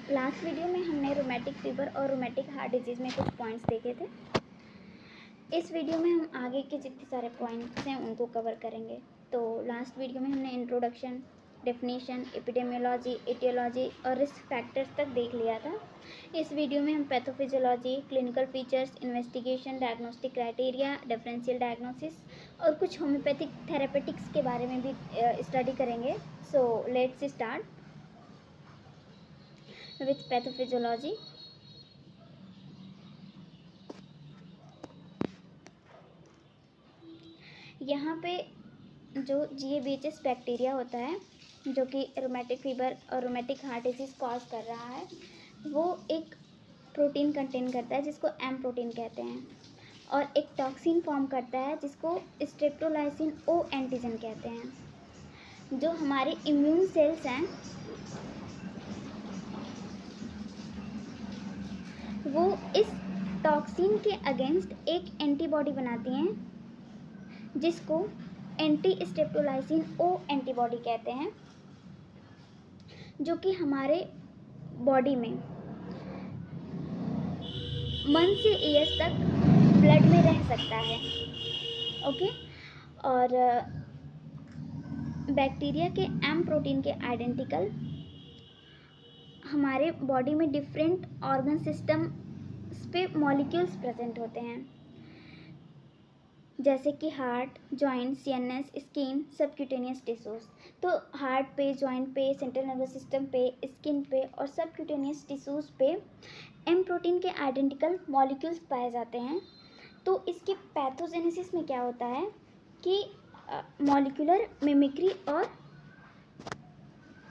Last video में हमने rheumatic fever और रोमैटिक हार्ट डिजीज़ में कुछ पॉइंट्स देखे थे। इस वीडियो में हम आगे के जितने सारे पॉइंट्स हैं उनको कवर करेंगे। तो लास्ट वीडियो में हमने इंट्रोडक्शन, डेफिनेशन, एपिडेमियोलॉजी, एटियोलॉजी और रिस्क फैक्टर्स तक देख लिया था। इस वीडियो में हम pathophysiology, clinical features, investigation, diagnostic criteria, differential diagnosis और कुछ होम्योपैथिक थेरेपेटिक्स के बारे में भी स्टडी करेंगे। So let's start with pathophysiology। यहाँ पे जो GABHS बैक्टीरिया होता है जो कि रोमैटिक फीवर और रोमैटिक हार्ट डिजीज़ कॉज कर रहा है, वो एक प्रोटीन कंटेन करता है जिसको एम प्रोटीन कहते हैं और एक टॉक्सिन फॉर्म करता है जिसको स्ट्रेप्टोलाइसिन ओ एंटीजन कहते हैं। जो हमारे इम्यून सेल्स हैं वो इस टॉक्सिन के अगेंस्ट एक एंटीबॉडी बनाती हैं जिसको एंटी स्ट्रेप्टोलाइसिन ओ एंटीबॉडी कहते हैं, जो कि हमारे बॉडी में 1 से ईयर्स तक ब्लड में रह सकता है। ओके। और बैक्टीरिया के एम प्रोटीन के आइडेंटिकल हमारे बॉडी में डिफरेंट ऑर्गन सिस्टम पे मॉलिक्यूल्स प्रेजेंट होते हैं, जैसे कि heart, joint, CNS, skin, subcutaneous tissues. तो हार्ट पे, जॉइंट पे, सेंट्रल नर्वस सिस्टम पे, स्किन पे और सबक्यूटेनियस टिश्यूज पे एम प्रोटीन के आइडेंटिकल मॉलिक्यूल्स पाए जाते हैं। तो इसके पैथोजेनेसिस में क्या होता है कि मॉलिक्यूलर मिमिक्री और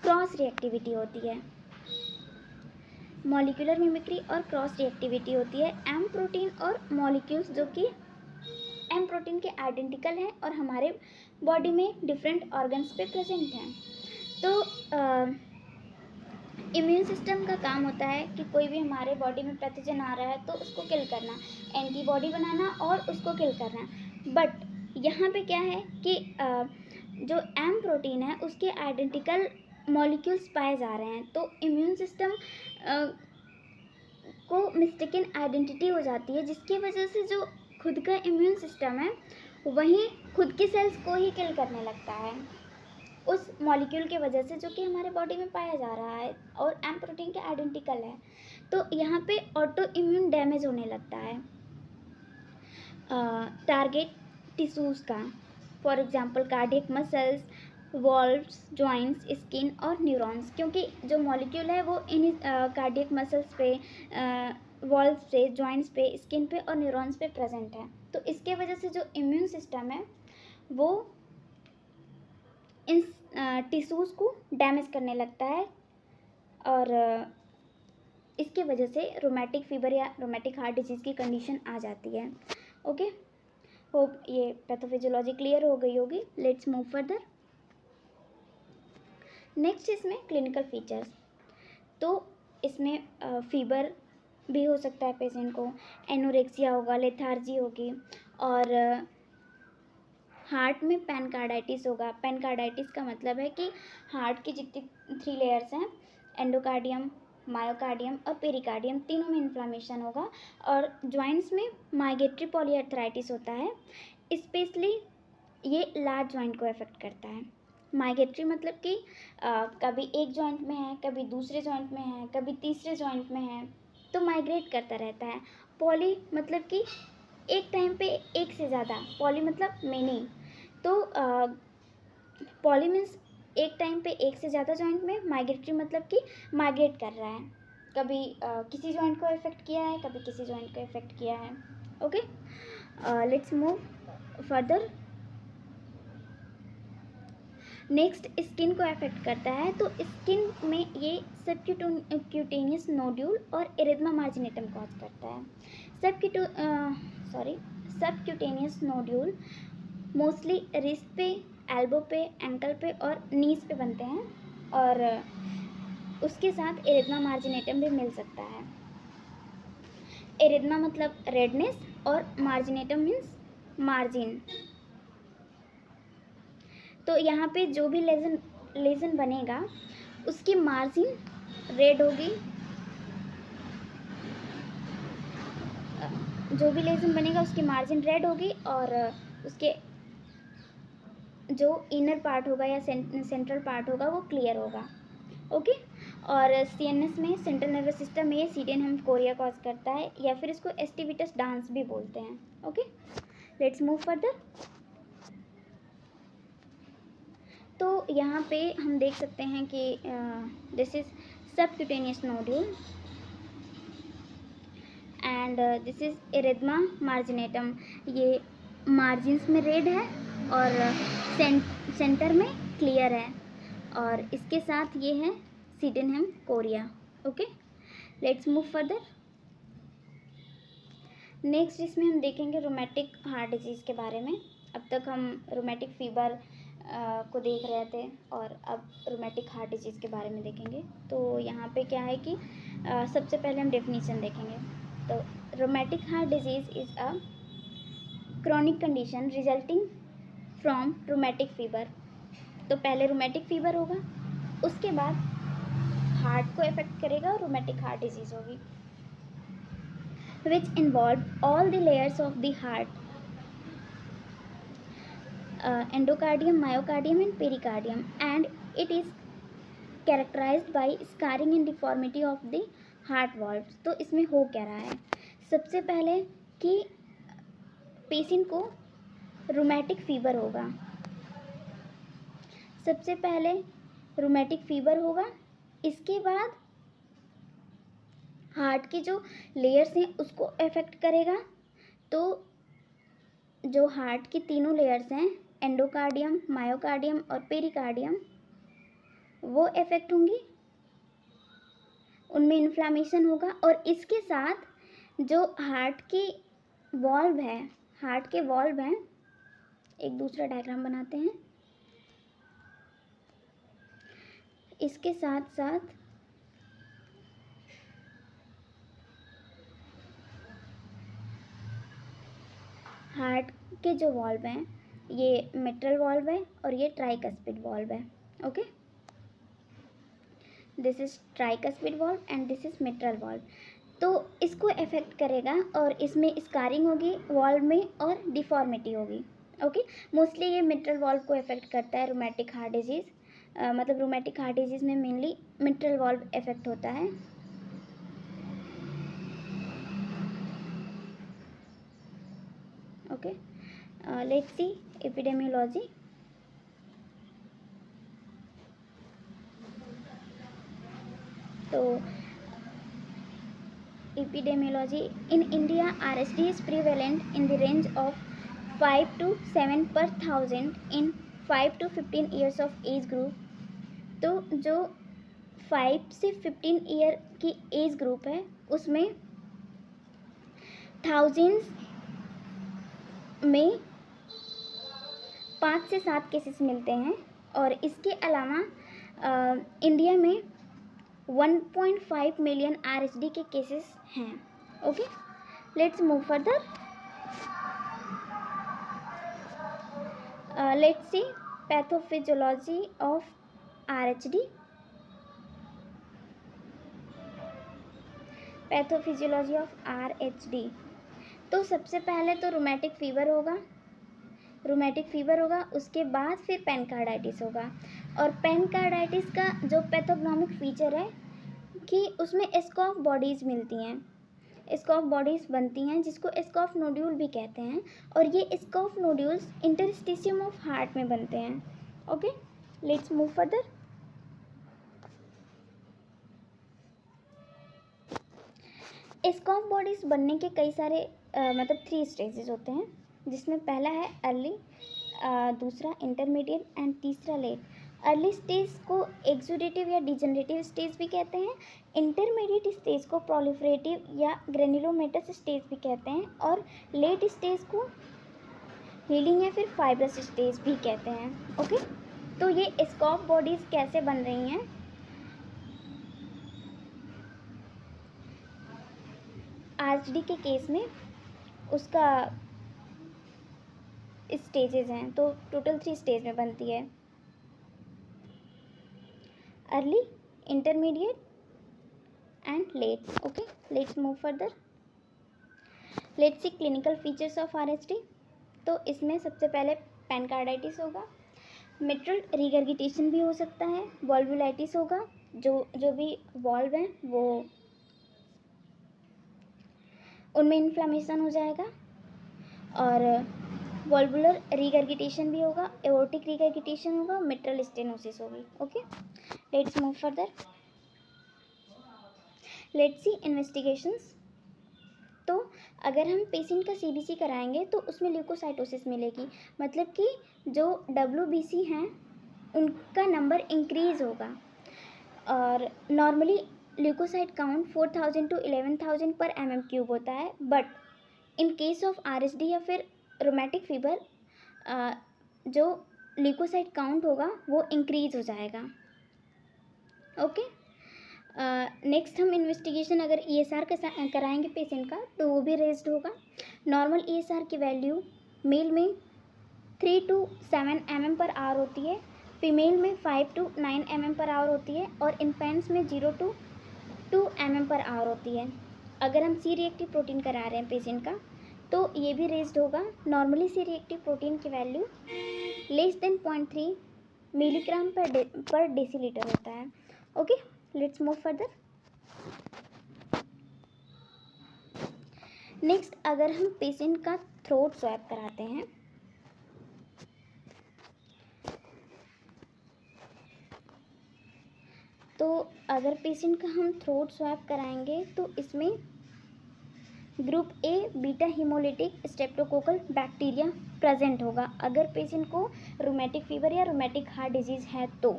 क्रॉस रिएक्टिविटी होती है। मॉलिक्यूलर मिमिक्री और क्रॉस रिएक्टिविटी होती है एम प्रोटीन और मॉलिक्यूल्स जो कि एम प्रोटीन के आइडेंटिकल हैं और हमारे बॉडी में डिफरेंट ऑर्गन्स पे प्रेजेंट हैं। तो इम्यून सिस्टम का काम होता है कि कोई भी हमारे बॉडी में पैथोजन आ रहा है तो उसको किल करना, एंटीबॉडी बनाना और उसको किल करना। बट यहाँ पे क्या है कि जो एम प्रोटीन है उसके आइडेंटिकल मॉलिक्यूल्स पाए जा रहे हैं, तो इम्यून सिस्टम को मिस्टेकन आइडेंटिटी हो जाती है, जिसकी वजह से जो खुद का इम्यून सिस्टम है वही खुद की सेल्स को ही किल करने लगता है उस मॉलिक्यूल की वजह से जो कि हमारे बॉडी में पाया जा रहा है और एम प्रोटीन के आइडेंटिकल है। तो यहाँ पे ऑटो इम्यून डैमेज होने लगता है टारगेट टिश्यूज़ का, for example cardiac muscles, valves, joints, skin और न्यूरॉन्स, क्योंकि जो मॉलिक्यूल है वो इन कार्डियक मसल्स पे, वॉल्व्स पे, जॉइंट्स पे, स्किन पे और न्यूरॉन्स पे प्रेजेंट है। तो इसके वजह से जो इम्यून सिस्टम है वो इन टिश्यूज़ को डैमेज करने लगता है और इसके वजह से रोमैटिक फीवर या रोमैटिक हार्ट डिजीज़ की कंडीशन आ जाती है। ओके, होप ये पैथोफिजियोलॉजी क्लियर हो गई होगी। Let's move further. नेक्स्ट इसमें क्लिनिकल फीचर्स। तो इसमें फीवर भी हो सकता है पेशेंट को, एनोरेक्सिया होगा, लेथार्जी होगी और हार्ट में पेनकार्डाइटिस होगा। पेनकार्डाइटिस का मतलब है कि हार्ट की जितनी 3 लेयर्स हैं, एंडोकार्डियम, मायोकार्डियम और पेरिकार्डियम, तीनों में इन्फ्लामेशन होगा। और जॉइंट्स में माइग्रेटरी पॉलीआर्थराइटिस होता है, स्पेशली ये लार्ज जॉइंट को अफेक्ट करता है। माइग्रेटरी मतलब कि कभी एक जॉइंट में है, कभी दूसरे जॉइंट में है, कभी तीसरे जॉइंट में है, तो माइग्रेट करता रहता है। पॉली मतलब कि एक टाइम पे एक से ज़्यादा, पॉली मतलब मेनी। तो पॉली मीन्स एक टाइम पे एक से ज़्यादा जॉइंट में, माइग्रेटरी मतलब कि माइग्रेट कर रहा है, कभी किसी जॉइंट को इफेक्ट किया है, कभी किसी जॉइंट को इफेक्ट किया है। Okay, let's move further. Next skin को अफेक्ट करता है। तो स्किन में ये सबक्यूटेनियस नोड्यूल और एरिथमा मार्जिनेटम कॉज करता है। सबक्यूटेनियस नोड्यूल मोस्टली रिस्ट पे, एल्बो पे, एंकल पे और नीज पे बनते हैं और उसके साथ एरिथमा मार्जिनेटम भी मिल सकता है। एरिथमा मतलब रेडनेस और मार्जिनेटम मीन्स मार्जिन। तो यहाँ पे जो भी लेजन बनेगा उसकी मार्जिन रेड होगी जो भी लेज़न बनेगा उसकी मार्जिन रेड होगी और उसके जो इनर पार्ट होगा या सेंट्रल पार्ट होगा वो क्लियर होगा। ओके। और CNS में, सेंट्रल नर्वस सिस्टम में, ये सीडेनहम कोरिया कॉज करता है या फिर इसको एस्टिविटस डांस भी बोलते हैं। Okay, let's move further. तो यहाँ पे हम देख सकते हैं कि this is subcutaneous nodule and this is erythema marginatum. ये मार्जिन्स में रेड है और सेंटर में क्लियर है और इसके साथ ये है Sydenham chorea. Okay, let's move further. Next इसमें हम देखेंगे रोमेटिक हार्ट डिजीज़ के बारे में। अब तक हम रोमेटिक फीवर को देख रहे थे और अब रोमेटिक हार्ट डिजीज़ के बारे में देखेंगे। तो यहाँ पे क्या है कि सबसे पहले हम डेफिनेशन देखेंगे। तो rheumatic heart disease is a chronic condition resulting from rheumatic fever. तो पहले रोमेटिक फीवर होगा, उसके बाद हार्ट को इफेक्ट करेगा और रोमेटिक हार्ट डिजीज़ होगी, which involve all the layers of the heart, endocardium, myocardium and pericardium, and it is characterized by scarring and deformity of the heart valves। तो इसमें हो क्या रहा है, सबसे पहले कि पेशेंट को रोमेटिक फीवर होगा, सबसे पहले रोमेटिक फीवर होगा, इसके बाद हार्ट की जो लेयर्स हैं उसको इफेक्ट करेगा। तो जो हार्ट की तीनों लेयर्स हैं, एंडोकार्डियम, मायोकार्डियम और पेरिकार्डियम, वो इफेक्ट होंगी, उनमें इन्फ्लामेशन होगा। और इसके साथ जो हार्ट की वॉल्व है, हार्ट के वॉल्व हैं, एक दूसरा डायग्राम बनाते हैं, इसके साथ साथ हार्ट के जो वॉल्व हैं, ये मिट्रल वॉल्व है और ये ट्राइकस्पिड वॉल्व है। Okay, this is tricuspid valve and this is mitral valve. तो इसको इफेक्ट करेगा और इसमें स्कारिंग होगी वॉल्व में और डिफॉर्मिटी होगी। ओके, मोस्टली ये मिट्रल वॉल्व को इफेक्ट करता है रोमेटिक हार्ट डिजीज़। मतलब रोमेटिक हार्ट डिजीज़ में मेनली मिट्रल वॉल्व इफेक्ट होता है। Okay, let's see epidemiology. तो epidemiology in India, RSD is prevalent in the range of 5 to 7 per thousand in 5 to 15 years of age group। तो जो 5 से 15 year की age group है उसमें थाउजेंड्स में 5 से 7 केसेस मिलते हैं। और इसके अलावा इंडिया में 1.5 मिलियन RSD के केसेस हैं। Okay, let's move further. Let's see pathophysiology of RHD। Pathophysiology of RHD। तो सबसे पहले तो रोमेटिक फीवर होगा, रोमेटिक फीवर होगा, उसके बाद फिर पेनकार्डाइटिस होगा। और पेनकार्डाइटिस का जो पैथोग्नोमिक फीचर है कि उसमें स्कॉफ बॉडीज़ मिलती हैं, स्कॉफ बॉडीज़ बनती हैं जिसको स्कॉफ नोड्यूल भी कहते हैं। और ये scoff nodules interstitium of heart में बनते हैं। Okay, let's move further. Scoff bodies बनने के कई सारे मतलब 3 स्टेजेस होते हैं, जिसमें पहला है अर्ली, दूसरा इंटरमीडिएट एंड तीसरा लेट। अर्ली स्टेज को एक्सुडेटिव या डिजनरेटिव स्टेज भी कहते हैं, इंटरमीडिएट स्टेज को प्रोलिफरेटिव या ग्रेनुलोमेटस स्टेज भी कहते हैं, और लेट स्टेज को हीलिंग या फिर फाइब्रस स्टेज भी कहते हैं। ओके, तो ये स्कॉफ बॉडीज़ कैसे बन रही हैं, RHD के केस में उसका स्टेजेस हैं। तो टोटल 3 स्टेज में बनती है, early, intermediate and let. Okay, let's move further. Let's see clinical features of RSD. तो इसमें सबसे पहले पेनकार्डाइटिस होगा, मिट्रल रिगर्गिटेशन भी हो सकता है, वॉल्वुलाइटिस होगा, जो भी वॉल्व हैं वो उनमें इन्फ्लामेशन हो जाएगा, और वॉल्वुलर रिगर्गिटेशन भी होगा, एओर्टिक रिगर्गिटेशन होगा, मिट्रल स्टेनोसिस होगी। Okay, let's move further. Let's see investigations. तो अगर हम पेशेंट का सीबीसी कराएंगे तो उसमें ल्यूकोसाइटोसिस मिलेगी, मतलब कि जो WBC हैं उनका नंबर इंक्रीज होगा, और नॉर्मली ल्यूकोसाइट काउंट 4000 to 11000 पर mm³ होता है, but in case of RSD या फिर रोमैटिक फीवर जो ल्यूकोसाइट काउंट होगा वो इंक्रीज हो जाएगा। ओके, नेक्स्ट हम इन्वेस्टिगेशन अगर ESR कराएंगे पेशेंट का तो वो भी रेज्ड होगा। नॉर्मल ESR की वैल्यू मेल में 3 to 7 mm पर आवर होती है, फीमेल में 5 to 9 mm पर आवर होती है, और इन्फेंट्स में 0 to 2 mm पर आवर होती है। अगर हम सी रिएक्टिव प्रोटीन करा रहे हैं पेशेंट का तो ये भी रेज्ड होगा। नॉर्मली सी रिएक्टिव प्रोटीन की वैल्यू लेस देन 0.3 मिलीग्राम पर डेसीलीटर होता है। Okay, let's move further. Next, अगर हम पेशेंट का थ्रोट स्वैप कराते हैं तो अगर पेशेंट का हम थ्रोट स्वैप कराएंगे तो इसमें group A beta haemolytic streptococcal bacteria present होगा। अगर पेशेंट को रूमेटिक फीवर या रूमेटिक हार्ट डिजीज़ है तो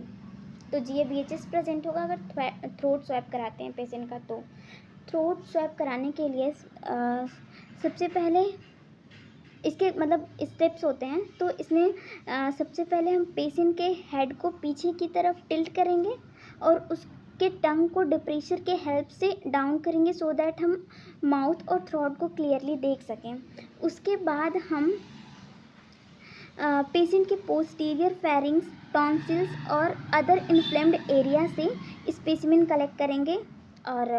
GABHS प्रेजेंट होगा अगर थ्रोट स्वैप कराते हैं पेशेंट का। तो थ्रोट स्वैप कराने के लिए सबसे पहले इसके मतलब स्टेप्स होते हैं। तो इसमें सबसे पहले हम पेशेंट के हेड को पीछे की तरफ टिल्ट करेंगे और उसके टंग को डिप्रेशर के हेल्प से डाउन करेंगे, सो दैट हम माउथ और थ्रोट को क्लियरली देख सकें। उसके बाद हम पेशेंट के पोस्टीरियर फेरिंग्स, टॉन्सिल्स और अदर इन्फ्लेम्ड एरिया से स्पेसिमेन कलेक्ट करेंगे और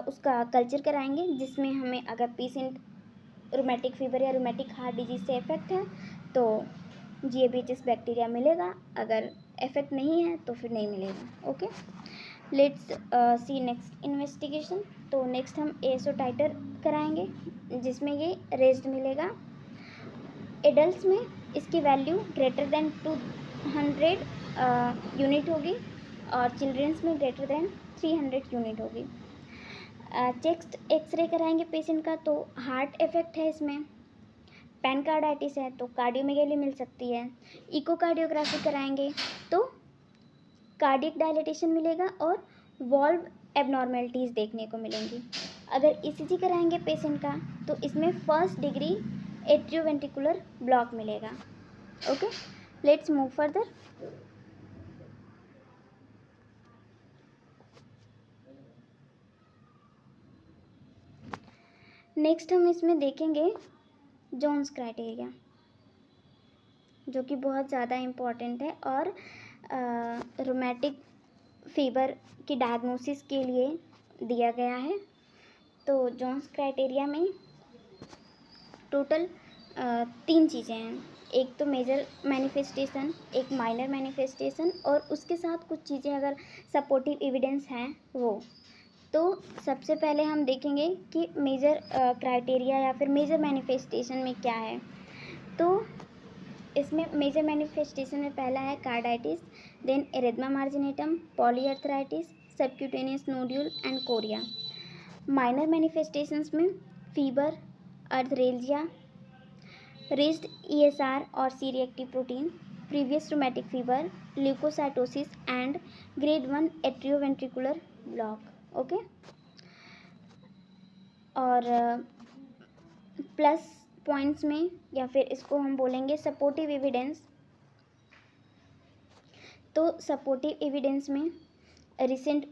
उसका कल्चर कराएंगे, जिसमें हमें अगर पेशेंट रूमेटिक फीवर या रूमेटिक हार्ट डिजीज से इफेक्ट है तो GABHS बैक्टीरिया मिलेगा, अगर इफेक्ट नहीं है तो फिर नहीं मिलेगा। Okay, let's see next investigation. तो नेक्स्ट हम ASO टाइटर कराएंगे जिसमें ये रेज्ड मिलेगा। एडल्ट्स में इसकी वैल्यू ग्रेटर देन 200 यूनिट होगी और चिल्ड्रंस में ग्रेटर देन 300 यूनिट होगी। चेस्ट एक्सरे कराएंगे पेशेंट का तो हार्ट इफेक्ट है, इसमें पेनकार्डाइटिस है तो कार्डियोमेगेली मिल सकती है। इकोकार्डियोग्राफी कराएंगे तो कार्डियक डायलेटेशन मिलेगा और वॉल्व एबनॉर्मेलिटीज़ देखने को मिलेंगी। अगर ECG कराएंगे पेशेंट का तो इसमें फर्स्ट डिग्री एट्रियोवेंट्रिकुलर ब्लॉक मिलेगा। Okay, let's move further. Next हम इसमें देखेंगे जोन्स क्राइटेरिया, जो कि बहुत ज़्यादा इम्पॉर्टेंट है और रूमेटिक फीवर की डायग्नोसिस के लिए दिया गया है। तो जोन्स क्राइटेरिया में टोटल 3 चीज़ें हैं, एक तो मेजर मैनिफेस्टेशन, एक माइनर मैनिफेस्टेशन और उसके साथ कुछ चीज़ें अगर सपोर्टिव एविडेंस हैं वो। तो सबसे पहले हम देखेंगे कि मेजर क्राइटेरिया या फिर मेजर मैनिफेस्टेशन में क्या है। तो इसमें मेजर मैनिफेस्टेशन में पहला है carditis, then erythema marginatum, polyarthritis, subcutaneous nodule and chorea. Minor manifestations में फीवर, अर्थरेल्जिया, रेज्ड ESR और C reactive protein, previous rheumatic fever, leukocytosis and grade 1 atrioventricular block. Okay, और प्लस पॉइंट्स में या फिर इसको हम बोलेंगे सपोर्टिव एविडेंस। तो सपोर्टिव एविडेंस में recent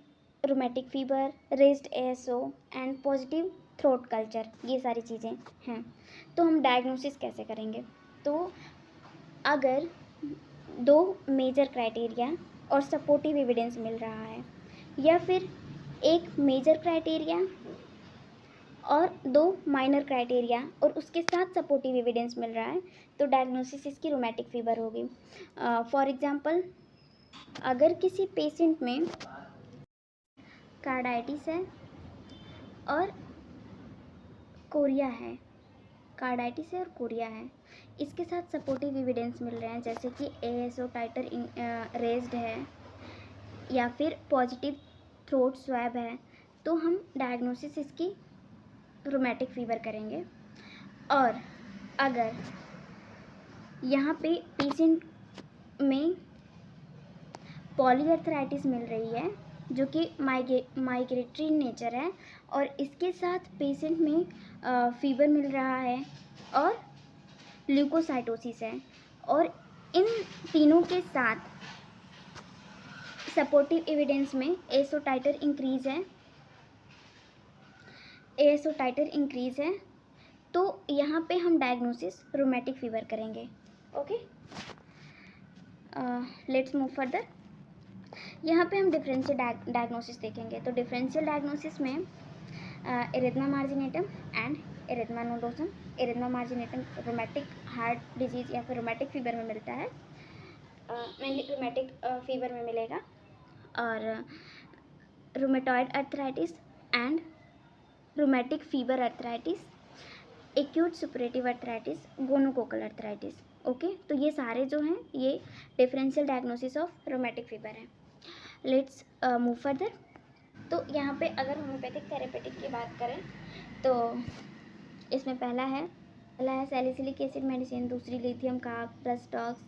rheumatic fever, raised ASO and positive throat culture, ये सारी चीज़ें हैं। तो हम डायग्नोसिस कैसे करेंगे? तो अगर 2 मेजर क्राइटेरिया और सपोर्टिव एविडेंस मिल रहा है, या फिर एक मेजर क्राइटेरिया और 2 माइनर क्राइटेरिया और उसके साथ सपोर्टिव एविडेंस मिल रहा है, तो डायग्नोसिस इसकी रोमैटिक फीवर होगी। फॉर एग्जांपल, अगर किसी पेशेंट में कार्डाइटिस है और कोरिया है, कार्डाइटिस है और कोरिया है, इसके साथ सपोर्टिव एविडेंस मिल रहे हैं, जैसे कि ASO टाइटर रेज्ड है या फिर पॉजिटिव थ्रोट स्वैब है, तो हम डायग्नोसिस इसकी रोमैटिक फीवर करेंगे। और अगर यहाँ पे पेशेंट में पॉलीआर्थराइटिस मिल रही है जो कि माइग्रेटरी नेचर है और इसके साथ पेशेंट में फीवर मिल रहा है और ल्यूकोसाइटोसिस है, और इन तीनों के साथ सपोर्टिव एविडेंस में ASO टाइटर इंक्रीज है, तो यहाँ पे हम डायग्नोसिस रोमैटिक फीवर करेंगे। Okay, let's move further. यहाँ पे हम डिफरेंशियल डायग्नोसिस देखेंगे। तो डिफरेंशियल डायग्नोसिस में erythema marginatum and erythema nodosum. Erythema marginatum rheumatic heart disease या फिर रोमैटिक फीवर में मिलता है, मेनली रोमैटिक फीवर में मिलेगा। और rheumatoid arthritis and rheumatic fever arthritis, acute suppurative arthritis, gonococcal arthritis. Okay, तो ये सारे जो हैं ये differential diagnosis of rheumatic fever है। Let's move further. तो यहाँ पे अगर होम्योपैथिक थेरेपेटिक की बात करें तो इसमें पहला है सैलिसिलिक एसिड मेडिसिन, दूसरी लिथियम कार्ब, प्रेस्टॉक्स,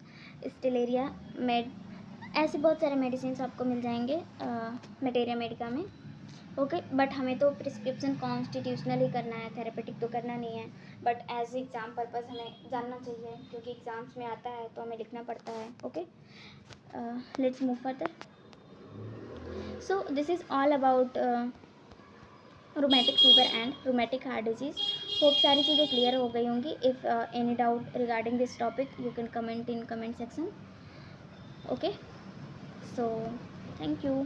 स्टेलेरिया मेड, ऐसे बहुत सारे मेडिसिन आपको मिल जाएंगे मेटेरिया मेडिका में। ओके, बट हमें तो प्रिस्क्रिप्शन कॉन्स्टिट्यूशनल ही करना है, थेरेपेटिक तो करना नहीं है, बट एज एग्ज़ाम पर्पस हमें जानना चाहिए क्योंकि एग्ज़ाम्स में आता है तो हमें लिखना पड़ता है। Okay, let's move further. So this is all about rheumatic fever and rheumatic heart disease. Hope सारी चीज़ें क्लियर हो गई होंगी। If any doubt regarding this topic you can comment in comment section. Okay, so thank you.